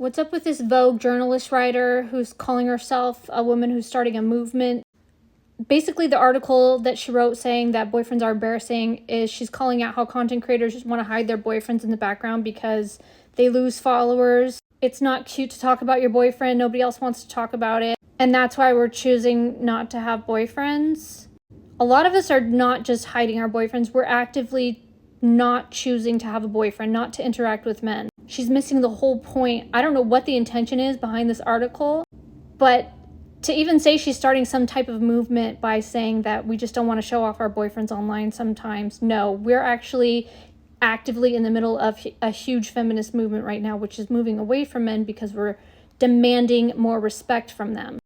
What's up with this Vogue journalist writer who's calling herself a woman who's starting a movement? Basically, the article that she wrote saying that boyfriends are embarrassing is she's calling out how content creators just want to hide their boyfriends in the background because they lose followers. It's not cute to talk about your boyfriend. Nobody else wants to talk about it. And that's why we're choosing not to have boyfriends. A lot of us are not just hiding our boyfriends. We're actively not choosing to have a boyfriend, not to interact with men. She's missing the whole point. I don't know what the intention is behind this article, but to even say she's starting some type of movement by saying that we just don't want to show off our boyfriends online sometimes. No, we're actually actively in the middle of a huge feminist movement right now, which is moving away from men because we're demanding more respect from them.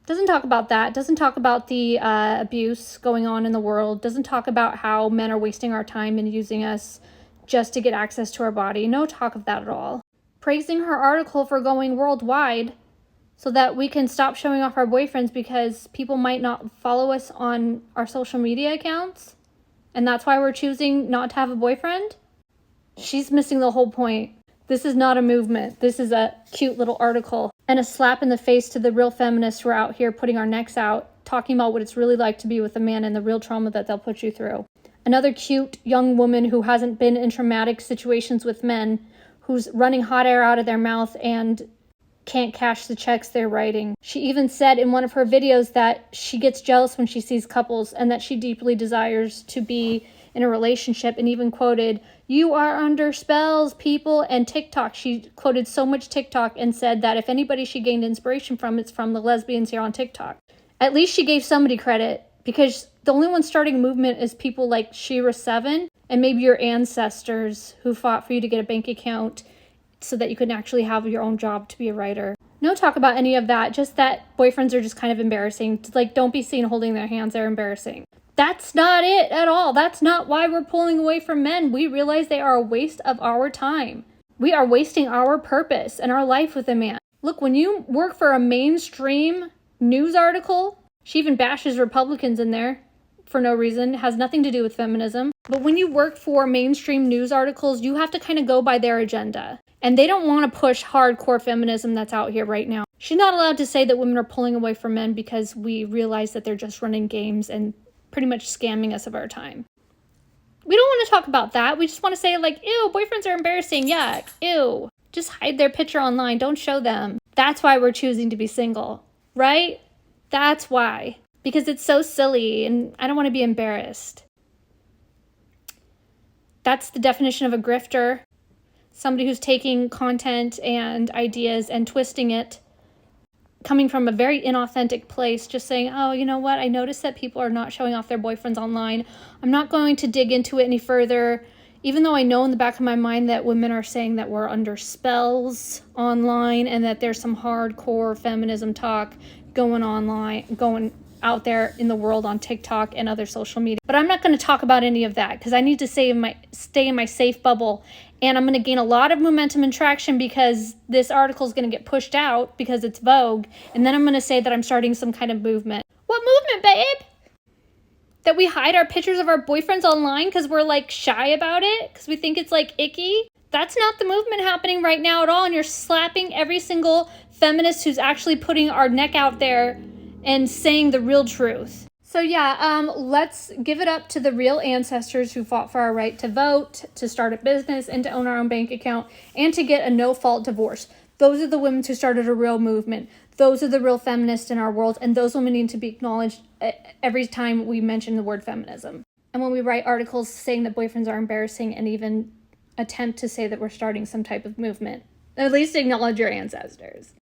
Doesn't talk about that. Doesn't talk about the abuse going on in the world. Doesn't talk about how men are wasting our time and using us just to get access to our body. No talk of that at all. Praising her article for going worldwide so that we can stop showing off our boyfriends because people might not follow us on our social media accounts. And that's why we're choosing not to have a boyfriend. She's missing the whole point. This is not a movement. This is a cute little article and a slap in the face to the real feminists who are out here putting our necks out, talking about what it's really like to be with a man and the real trauma that they'll put you through. Another cute young woman who hasn't been in traumatic situations with men, who's running hot air out of their mouth and can't cash the checks they're writing. She even said in one of her videos that she gets jealous when she sees couples and that she deeply desires to be in a relationship, and even quoted, "You are under spells, people," and TikTok. She quoted so much TikTok and said that if anybody she gained inspiration from, it's from the lesbians here on TikTok. At least she gave somebody credit, because the only one starting a movement is people like Shira7 and maybe your ancestors who fought for you to get a bank account so that you could actually have your own job to be a writer. No talk about any of that, just that boyfriends are just kind of embarrassing. Like, don't be seen holding their hands, they're embarrassing. That's not it at all. That's not why we're pulling away from men. We realize they are a waste of our time. We are wasting our purpose and our life with a man. Look, when you work for a mainstream news article, she even bashes Republicans in there for no reason. It has nothing to do with feminism. But when you work for mainstream news articles, you have to kind of go by their agenda. And they don't want to push hardcore feminism that's out here right now. She's not allowed to say that women are pulling away from men because we realize that they're just running games and pretty much scamming us of our time. We don't want to talk about that. We just want to say, like, ew, boyfriends are embarrassing. Yuck. Ew. Just hide their picture online. Don't show them. That's why we're choosing to be single, right? That's why. Because it's so silly and I don't want to be embarrassed. That's the definition of a grifter. Somebody who's taking content and ideas and twisting it, coming from a very inauthentic place, just saying, oh, you know what? I noticed that people are not showing off their boyfriends online. I'm not going to dig into it any further, even though I know in the back of my mind that women are saying that we're under spells online and that there's some hardcore feminism talk going out there in the world on TikTok and other social media. But I'm not going to talk about any of that because I need to stay in my safe bubble. And I'm going to gain a lot of momentum and traction because this article is going to get pushed out because it's Vogue. And then I'm going to say that I'm starting some kind of movement. What movement, babe? That we hide our pictures of our boyfriends online because we're like shy about it? Because we think it's like icky? That's not the movement happening right now at all. And you're slapping every single feminist who's actually putting our neck out there and saying the real truth. So yeah, let's give it up to the real ancestors who fought for our right to vote, to start a business, and to own our own bank account, and to get a no-fault divorce. Those are the women who started a real movement. Those are the real feminists in our world, and those women need to be acknowledged every time we mention the word feminism. And when we write articles saying that boyfriends are embarrassing and even attempt to say that we're starting some type of movement, at least acknowledge your ancestors.